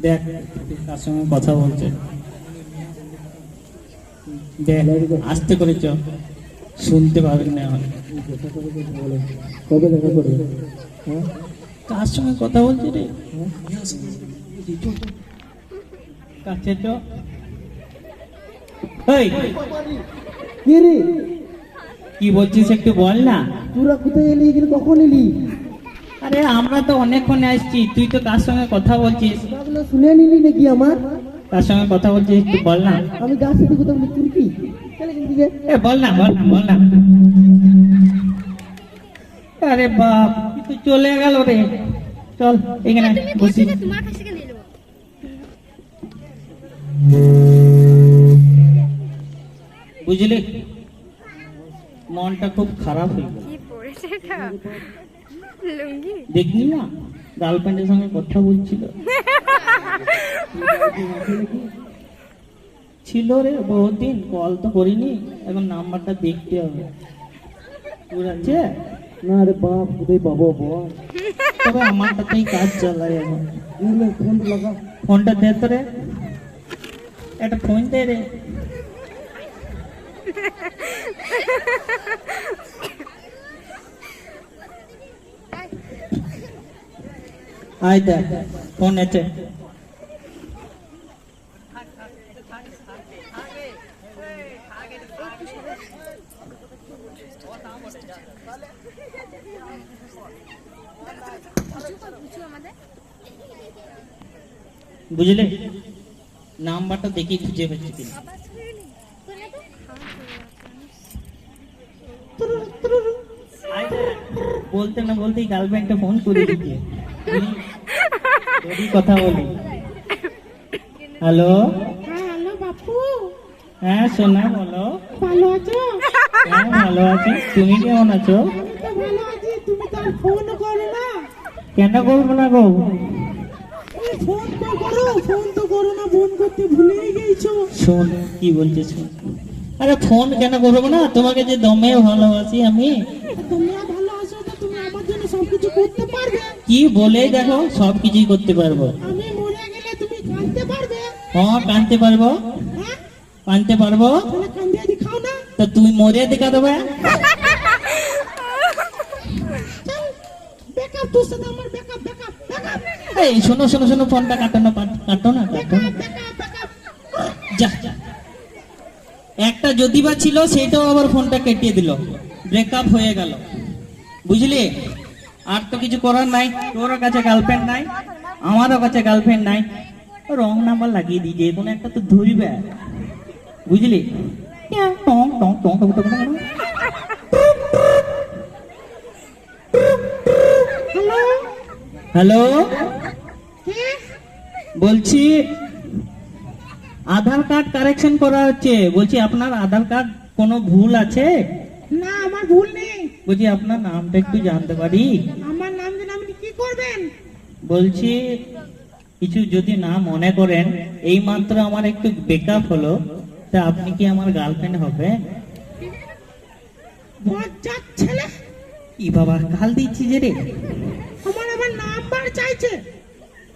দেখ তার সঙ্গে কথা বলছে, দেখ আস্তে করে চ, শুনতে পাবেন না এখন। কবে দেখা করবে? হ্যাঁ কার সঙ্গে কথা বলছে রে? কাছে চ। এই, কি রে, কি বলছিস একটু বল না। তোরা কোথায় এলি, এখানে কখন এলি? আরে আমরা তো অনেকক্ষণে আসছি, তুই তো কার সঙ্গে কথা বলছিস? কথাগুলো শুনে নিলি নাকি আমার? কার সঙ্গে কথা বলছিস একটু বল না। আমি গাছ সাথে কথা বলি, তুই কি? চল এখান থেকে। এ বল না, বল না, বল না। আরে বাপ, তুই চলে গেল রে। চল এখানে বসি। তোমার কাছে কেন এলো? বুঝলি, মনটা খুব খারাপ হয়ে গেল। কি পড়েছে এটা? লুঙ্গি? দেখলি না, গার্লফ্রেন্ডের সঙ্গে কথা বলছিল। ছিল রে বহুদিন, কল তো করিনি, এখন নাম্বারটা দেখতে হবে। তোর আছে? না রে বাপ, কোথায় পাবো বল? তবে আমারটাতেই কাজ চালাই এখন। ফোন লাগা। ফোনটা দে তো রে, একটা ফোন দে রে। আয় দেখ, ফোন আছে। বুঝলে, নাম্বারটা দেখি খুঁজে পেয়েছি কিনা। আয় দেখ, বলতে না বলতেই গার্লফ্রেন্ডকে ফোন করে দিচ্ছে। যদি কথা বলি। হ্যালো, হ্যালো বাপু, হ্যাঁ সোনা বলো। ভালো আছো? হ্যাঁ ভালো আছি, তুমি কেমন আছো? আমি তো ভালো আছি, তুমি তো আর ফোন করো না। কেন করবো না গো? তুমি ফোন তো করো, ফোন তো করো না, ফোন করতে ভুলেই গেছো। শোন কি বলছিস। আরে ফোন কেন করবো না, তোমাকে যে দমে ভালোবাসি আমি। তুমি আর ভালো আছো তো তুমি আমার জন্য সবকিছু করতে পারবে। কি বলে দেখো, সব কিছুই করতে পারবো। আমি মরে গেলে তুমি কাঁদতে পারবে। হ্যাঁ কানতে পারবো, হ্যাঁ, কানতে পারবো। তাহলে কান্দিয়ে দেখাও না। তো তুমি মরে দেখা দেবে। চল, ব্যাকআপ, তোর সাথে আমার ব্যাকআপ, ব্যাকআপ, ব্যাকআপ, এই শোনো শোনো শোনো, ফোনটা কাটো না, কাটো না, কাটো না। Backup, backup. যা, একটা যদি বা ছিল সেটাও আবার ফোনটা কেটে দিল, ব্রেকআপ হয়ে গেল। বুঝলি, আর তো কিছু করার নাই। তোর কাছে গার্লফ্রেন্ড নাই, আমারও কাছে গার্লফ্রেন্ড নাই, রং নাম্বার লাগিয়ে দিই, যে কোনো একটা তো ধরবে। বুঝলি, টং টং টং টং টং টং। হ্যালো, হ্যালো, কে? বলছি আধার কার্ড কারেকশন করা হচ্ছে, বলছি আপনার আধার কার্ড কোনো ভুল আছে? না, আমার ভুল নেই। বলছি আপনার নামটা একটু জানতে পারি? আমার নাম জেনে আপনি কি করবেন? বলছি কিছু যদি না মনে করেন, এই মাত্র আমার একটু ব্রেকআপ হলো, তা আপনি কি আমার গার্লফ্রেন্ড হবে? বজ্জাত ছেলে, কি বাবা, কাল দিচ্ছি যে রে। আমার আবার নাম্বার চাইছে।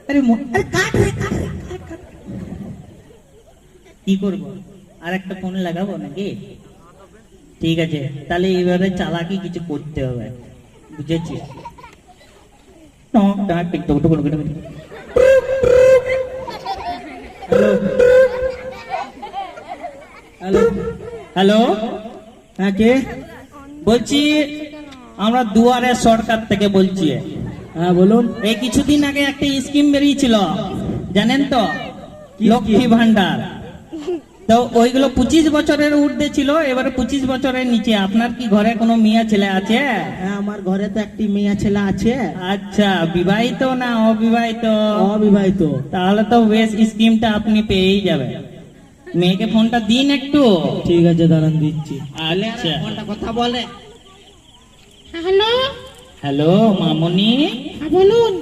আরে আরে কাট রে, কাট রে, কাট, কাট। কি করবো, আর একটা ফোন লাগাবো নাকি? ঠিক আছে, তাহলে এইভাবে চালাকি কিছু করতে হবে, বুঝেছি। হ্যালো, হ্যালো, হ্যাঁ কে বলছি? আমরা দুয়ারে সরকার থেকে বলছি। হ্যাঁ বলুন। এই কিছুদিন আগে একটা স্কিম বেরিয়েছিল, জানেন তো, কি লক্ষ্মী ভান্ডার। তো ওইগুলো 25 বছরের ঊর্ধ্বে ছিল, এবারে 25 বছরের নিচে। আপনার কি ঘরে কোনো মেয়ে ছেলে আছে? হ্যাঁ, আমার ঘরে তো একটি মেয়ে ছেলে আছে। আচ্ছা, বিবাহিত না অবিবাহিত? অবিবাহিত। তাহলে তো বেশ, স্কিমটা আপনি পেয়েই যাবেন। মেয়েকে ফোনটা দিন একটু। ঠিক আছে, দাঁড়ান দিচ্ছি। আচ্ছা, কথা বলে। হ্যালো, হ্যালো মামনি, হ্যাঁ বলুন।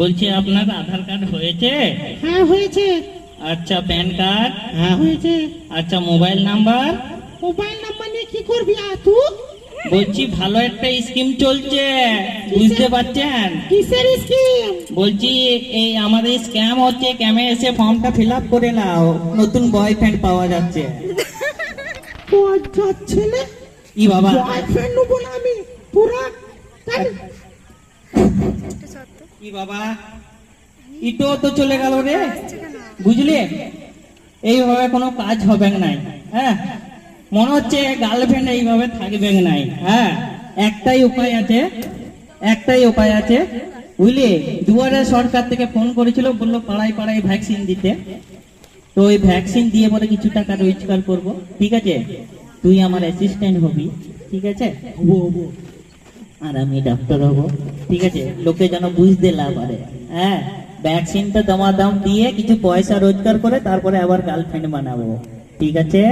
বলছি আপনার আধার কার্ড হয়েছে? হ্যাঁ হয়েছে। আচ্ছা, প্যান কার্ড? হ্যাঁ হয়েছে। আচ্ছা, মোবাইল নাম্বার? মোবাইল নাম্বার নিয়ে কি করবি তুই? বলছি ভালো একটা স্কিম চলছে, বুঝতে পারছেন? কিসের স্কিম? বলছি এই আমাদের স্ক্যাম হচ্ছে, ক্যামে এসে ফর্মটা ফিল আপ করে নাও, নতুন বয়ফ্রেন্ড পাওয়া যাচ্ছে। যাচ্ছে না ই বাবা, বয়ফ্রেন্ড নেবো না আমি পুরা এটা সত্য ই বাবা, ইটো তো চলে গেল রে, আসছে কেন? বুঝলি? এইভাবে কোনো কাজ হবে নাই। হ্যাঁ, মনে হচ্ছে গার্লফ্রেন্ড এইভাবে থাকবে নাই। হ্যাঁ, একটাই উপায় আছে, একটাই উপায় আছে, বুঝলি? দুয়ারে সরকার থেকে ফোন করেছিল, বললো পাড়ায় পাড়ায় ভ্যাকসিন দিতে। তো ওই ভ্যাকসিন দিয়ে পরে কিছু টাকা রোজগার করব, ঠিক আছে? তুই আমার অ্যাসিস্ট্যান্ট হবি, ঠিক আছে? আর আমি ডক্টর হব, ঠিক আছে? লোকে যেন বুঝতে না পারে। হ্যাঁ, ভ্যাকসিনটা দাম দিয়ে কিছু পয়সা রোজগার করে তারপরে আবার গার্লফ্রেন্ড বানাবো, ঠিক আছে?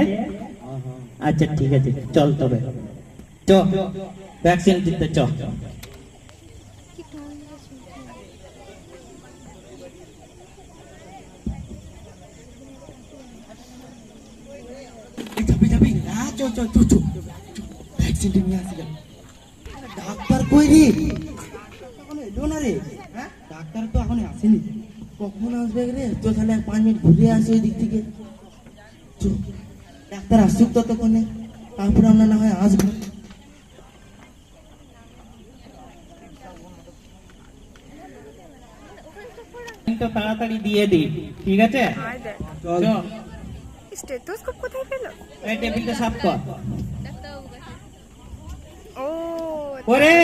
আচ্ছা ঠিক আছে, চল তবে চ, ভ্যাকসিন দিতে চ। কি ফোন দিয়েছে? যাবি যাবি না, চ চ চ চ, ভ্যাকসিনটা নিয়ে আসি। ডাক্তার কই রে? এখন এলো না রে। হ্যাঁ, ডাক্তার তো এখন আসেনি, কখন আসবে রে? তো তাহলে 5 মিনিট ঘুরে আসি ওই দিক থেকে। চ, ডাক্তার আসুক ততক্ষণে, তারপরে আমরা না হয় আসবো। তো তাড়াতাড়ি দিয়ে দি, ঠিক আছে? হাই দেখ চল, স্টেথোস্কোপ কোথায় পেলো? এই টেবিলটা সাফ কর। ও ওরে,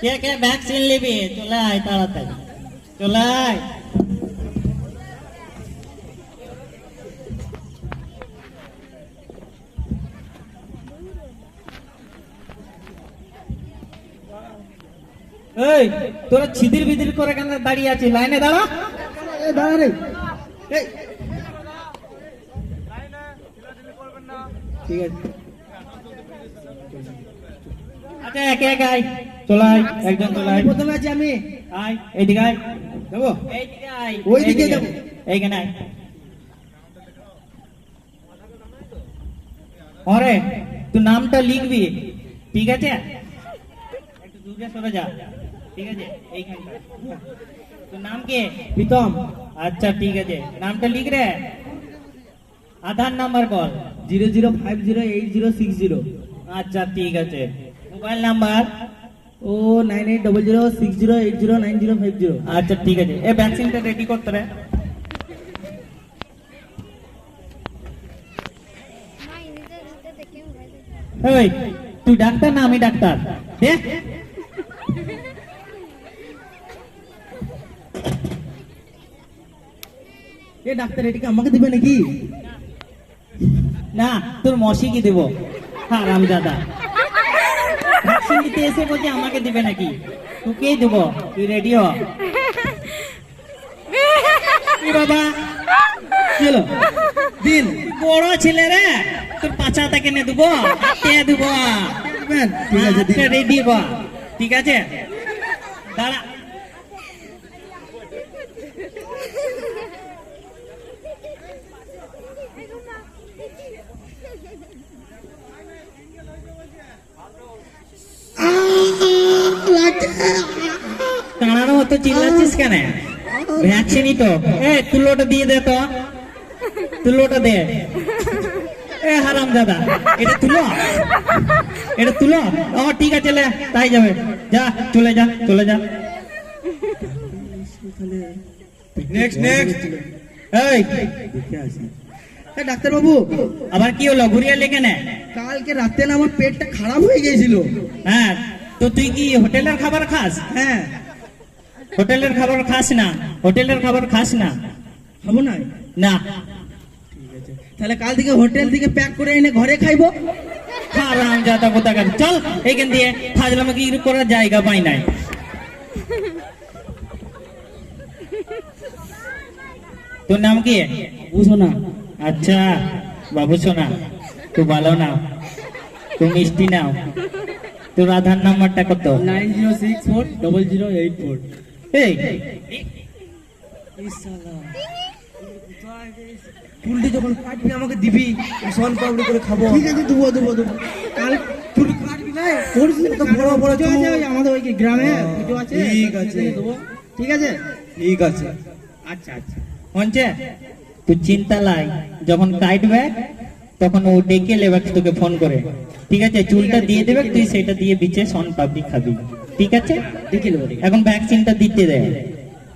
কে কে ভ্যাকসিন নিবি? চলে আয় তাড়াতাড়ি, চলে আয়। এই, তোরা ছিদির বিদির করে কেন দাঁড়িয়ে আছিস? লাইনে দাঁড়া, দাঁড়া রে। এই, ঠিক আছে। আচ্ছা একে একে আয়, চলে আয়, একজন চলে আয়। প্রথমে আছি আমি। আয়, এইদিকে আয়, যাবো? এইদিকে আয়, ওইদিকে এইদিকে। যাবো। এইখানে আয়। ওরে, তুই নামটা লিখবি, ঠিক আছে? একটু দূরে সরে যা, ঠিক আছে? এইখানটা। তোর নাম কি? প্রীতম। আচ্ছা ঠিক আছে, নামটা লিখ রে। আধার নাম্বার বল। 00508060। আচ্ছা ঠিক আছে, মোবাইল নাম্বার। ও 980060809050। আচ্ছা ঠিক আছে, এই ভ্যাকসিনটা রেডি করতে রে। মা ইনিতে দেখে মোবাইল এই, তুই ডাক্তার না আমি ডাক্তার? দে। এ ডাক্তার, এটাকে আমাকে দিবে নাকি? না, তোর মশিকে দেবো। হারাম দাদা, ভ্যাকসিন দিতে এসে বলছে আমাকে দিবে নাকি? তোকেই দেবো, তুই রেডি হ। এ বাবা, কি হলো? দিন। বড় ছেলে রে, তোর পাছাটা কিনে দেবো, হাতে দেবো। দিবেন? ঠিক আছে, দিন। রেডি বা, ঠিক আছে? দাঁড়া। দাঁড়ানো হতো, চিল্লাচ্ছিস কেন? ভ্যাকসিনই তো। এ তুলোটা দিয়ে দে তো, তুলোটা দে। এ হারাম দাদা, এটা তুলো, এটা তুলো। ও ঠিক আছে, লে, তাই যাবে। যা, চলে যা, চলে যা। Next next. এই, দেখে আসি। এ ডাক্তার বাবু, আবার কি হলো? ঘুরিয়ে লেগে নে। কালকে রাতে না আমার পেটটা খারাপ হয়ে গিয়েছিল। হ্যাঁ, তো তুই কি হোটেলের খাবার খাস? হ্যাঁ। হোটেলের খাবার খাস না, হোটেলের খাবার খাস না। খাবো না? না। ঠিক আছে, তাহলে কাল থেকে হোটেল থেকে প্যাক করে এনে ঘরে খাইবো। হারাম জাদা কোথাকার, চল এখান দিয়ে। ফাজলামো কি করার জায়গা পাই নাই। তোর নাম কি? বুঝো না। আচ্ছা বাবু সোনা, তুই ভালো নাও, তুই মিষ্টি নাও। তোর আধার নাম্বারটা কত? 90640084। এই, চুলটি যখন কাটবি আমাকে দিবি সন পাবড়ি করে খাবো। ঠিক আছে, দেবো দেবো দেবো। কাল চুল কাটবি না তোর তো বড় বড় চুল। আমাদের ওই গ্রামে পুজো আছে, ঠিক আছে। সেখানে দেবো। ঠিক আছে, ঠিক আছে। আচ্ছা আচ্ছা। হচ্ছে তুই চিন্তা লাই, যখন কাটবে তখন ও ডেকে নেবে তোকে ফোন করে, ঠিক আছে? চুলটা দিয়ে দেবে, তুই সেটা দিয়ে বিচে সন পাবড়ি খাবি, ঠিক আছে? দেখে নেবো। এখন ভ্যাকসিনটা দিতে দে,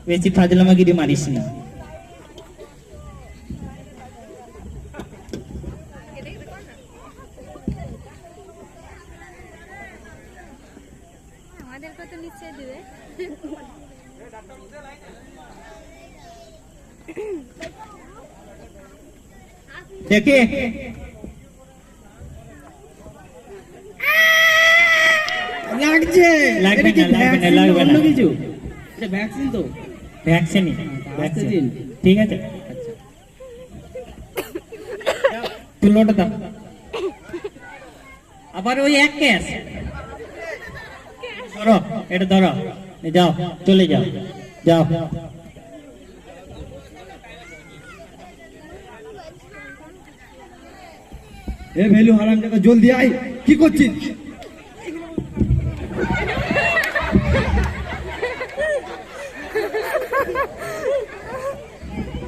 বেশি ফাজলামাগিরি মারিস না। আমাদের কত নিশ্চয় দেবে। দেখে লাগছে, লাগবে এটা কি না, লাগবে না, vaccine লাগবে অন্য না। কিছু? এটা ভ্যাকসিন তো। ভ্যাকসিনই, আসতে দিন। ঠিক আছে? তুলোটা দাও। আবার ওই এক কেস ধরো, এটা ধরো, যাও চলে যাও, যাও। এ ভেলু হারাম জায়গা, জলদি আয়। কি করছিস?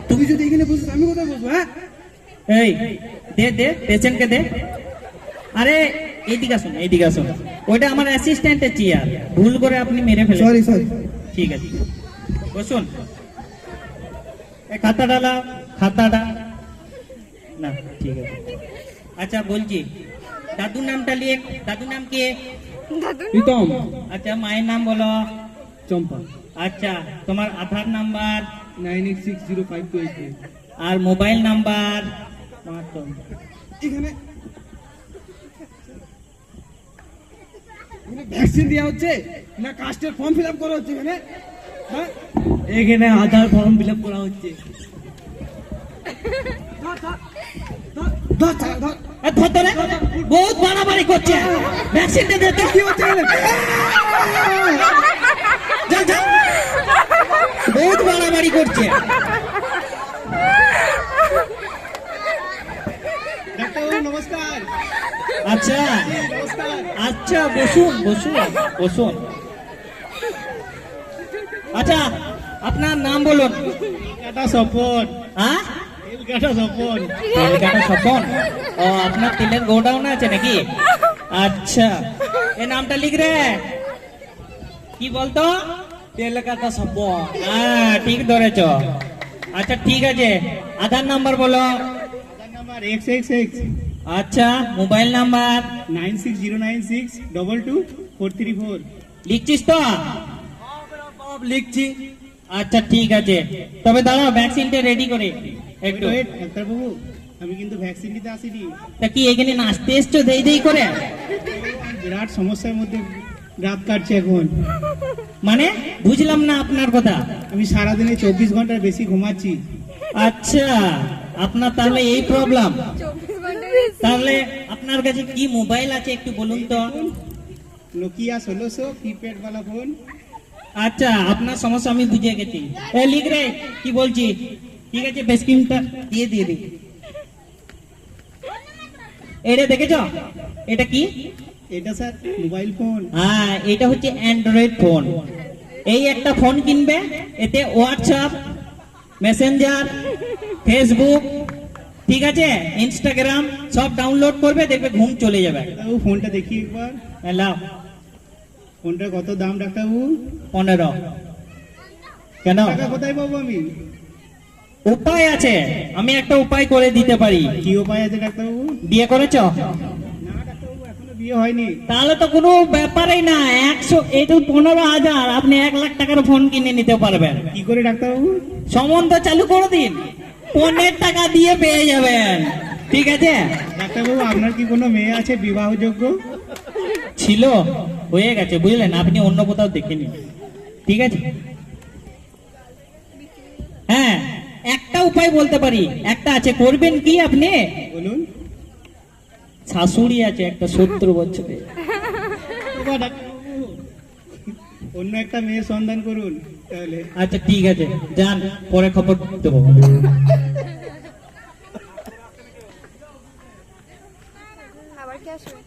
তুমি যদি এখানে বসে আমি কোথায় বসবো? হ্যাঁ, এই দে দে, পেশেন্টকে দে। আরে এইদিকে আসুন, এইদিকে আসুন। ওইটা আমার অ্যাসিস্ট্যান্টের চেয়ার, ভুল করে আপনি মেরে ফেলেন। Sorry sorry. ঠিক আছে, বসুন। এই খাতাটা লাও, খাতাটা না, ঠিক আছে। আচ্ছা বলছি, দাদুর নামটা লিখ। দাদুর নাম কি? দাদু প্রীতম, আচ্ছা, মায়ের নাম বলো। চম্পা, আচ্ছা, তোমার আধার নাম্বার 98605283। আর মোবাইল নাম্বার। এখানে ভ্যাকসিন দেওয়া হচ্ছে না কাস্টের ফর্ম ফিল আপ করা হচ্ছে এখানে? হ্যাঁ, এখানে আধার ফর্ম ফিল আপ করা হচ্ছে। ধর, ধর, ধর। এ, ধর তো রে, বহুত বাড়াবাড়ি করছে। ভ্যাকসিনটা দে তো। কি হচ্ছে এখানে? যা, যা। বহুত বাড়াবাড়ি করছে। ডাক্তারবাবু নমস্কার। আচ্ছা নমস্কার। আচ্ছা, বসুন বসুন বসুন। আচ্ছা, আপনার নাম বলুন। কাটা স্বপন, হ্যাঁ, কাটা স্বপন। তেলকাটা স্বপন। ও, আপনার তেলের গোডাউন আছে নাকি? আচ্ছা, এই নামটা লিখ রে। কি বলতো? তেলকাটা স্বপন। হ্যাঁ, ঠিক ধরেছ। আচ্ছা ঠিক আছে, আধার নাম্বার বলো। আধার নাম্বার XXX আচ্ছা, মোবাইল নাম্বার 9609622434। লিখছিস তো? লিখছি। আচ্ছা ঠিক আছে, তবে দাঁড়াও, ভ্যাকসিনটা রেডি করে একটু। ওয়েট, ডাক্তারবাবু, আমি কিন্তু ভ্যাকসিন নিতে আসিনি। তা কি এখানে নাচতে এসছো দেই দেই করে? বিরাট সমস্যার মধ্যে রাত কাটছে এখন। মানে বুঝলাম না আপনার কথা। আমি সারাদিনে 24 ঘন্টার বেশি ঘুমাচ্ছি। আচ্ছা, আপনার তাহলে এই প্রবলেম। 24 ঘন্টা বেশি। তাহলে আপনার কাছে কি মোবাইল আছে একটু বলুন তো? নোকিয়া 1600 কিপ্যাড वाला ফোন। আচ্ছা, আপনার সমস্যা আমি বুঝে গেছি। এ লিখ রে, কি বলছি? ঠিক আছে, প্রেসক্রিপশনটা দিয়ে দিয়ে দিই। এটা দেখেছো? এটা কি? এটা স্যার মোবাইল ফোন। হ্যাঁ, এটা হচ্ছে অ্যান্ড্রয়েড ফোন। এই একটা ফোন কিনবে, এতে হোয়াটসঅ্যাপ, মেসেঞ্জার, ফেসবুক, ঠিক আছে, ইনস্টাগ্রাম সব ডাউনলোড করবে, দেখবে ঘুম চলে যাবে। ডাক্তারবাবু ফোনটা দেখি একবার। লাও, ফোনটার কত দাম ডাক্তারবাবু? 15। কেন? টাকা কোথায় পাবো আমি? উপায় আছে, আমি একটা উপায় করে দিতে পারি। কি উপায় আছে ডাক্তারবাবু? বিয়ে করেছো? না ডাক্তারবাবু, এখনো বিয়ে হয়নি। তাহলে তো কোনো ব্যাপারই না। 100, এই তো 15,000, আপনি 1 লাখ টাকার ফোন কিনে নিতে পারবেন। কি করে ডাক্তারবাবু? সম্বন্ধ চালু করে দিন, 15 টাকা দিয়ে পেয়ে যাবেন, ঠিক আছে? ডাক্তারবাবু, আপনার কি কোনো মেয়ে আছে বিবাহযোগ্য? ছিল, হয়ে গেছে, বুঝলেন? আপনি অন্য কোথাও দেখে নিন, ঠিক আছে? হ্যাঁ, একটা উপায় বলতে পারি, একটা আছে, করবেন কি আপনি? বলুন। শাশুড়ি আছে একটা 70 বছরের। বাবা, ডাক্তারবাবু, অন্য একটা মেয়ের সন্ধান করুন। তাহলে আচ্ছা ঠিক আছে, যান, পরে খবর দেবো। আবার কি আসবে?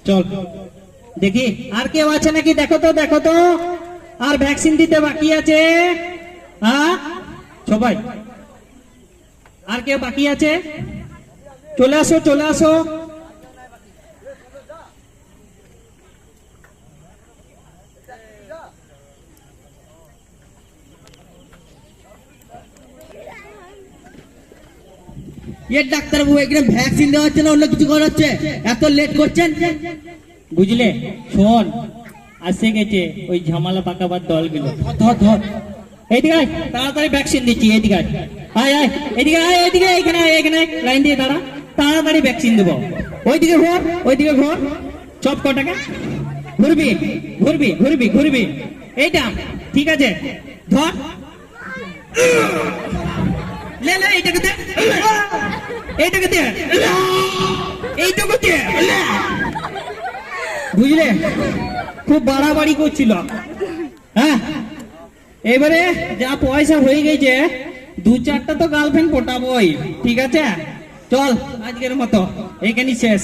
চল দেখি আর কেউ আছে নাকি, দেখো তো দেখো তো, আর ভ্যাকসিন দিতে বাকি আছে? হ্যাঁ সবাই, আর কেউ বাকি আছে? চলে আসো চলে আসো। ডাক্তারবাবু এখানে ভ্যাকসিন দেওয়া হচ্ছে না অন্য কিছু করা হচ্ছে, এত লেট করছেন? বুঝলে, শোন, আসে গেছে ওই ঝামেলা পাকাবার দলগুলো। ধর ধর এইদিকে আয়, তাড়াতাড়ি ভ্যাকসিন দিচ্ছি, এইদিকে আয়, আয় আয়, এদিকে আয়, এদিকে এখানে আয়, এখানে আয়, লাইন দিয়ে দাঁড়া, তাড়াতাড়ি ভ্যাকসিন দেবো। ওইদিকে ঘোর, ওইদিকে ঘোর, সব কটাকে ঘুরবি ঘুরবি ঘুরবি ঘুরবি, এইটা ঠিক আছে, ধর, লে লে, এইটাকে দে, এইটাকে দে, এইটাকে দে। বুঝলে, খুব বাড়াবাড়ি করছিল। হ্যাঁ, এবারে যা পয়সা হয়ে গেছে, 2-4টা তো গার্লফ্রেন্ড পটাবোই, ঠিক আছে? চল, আজকের মতো এখানেই শেষ।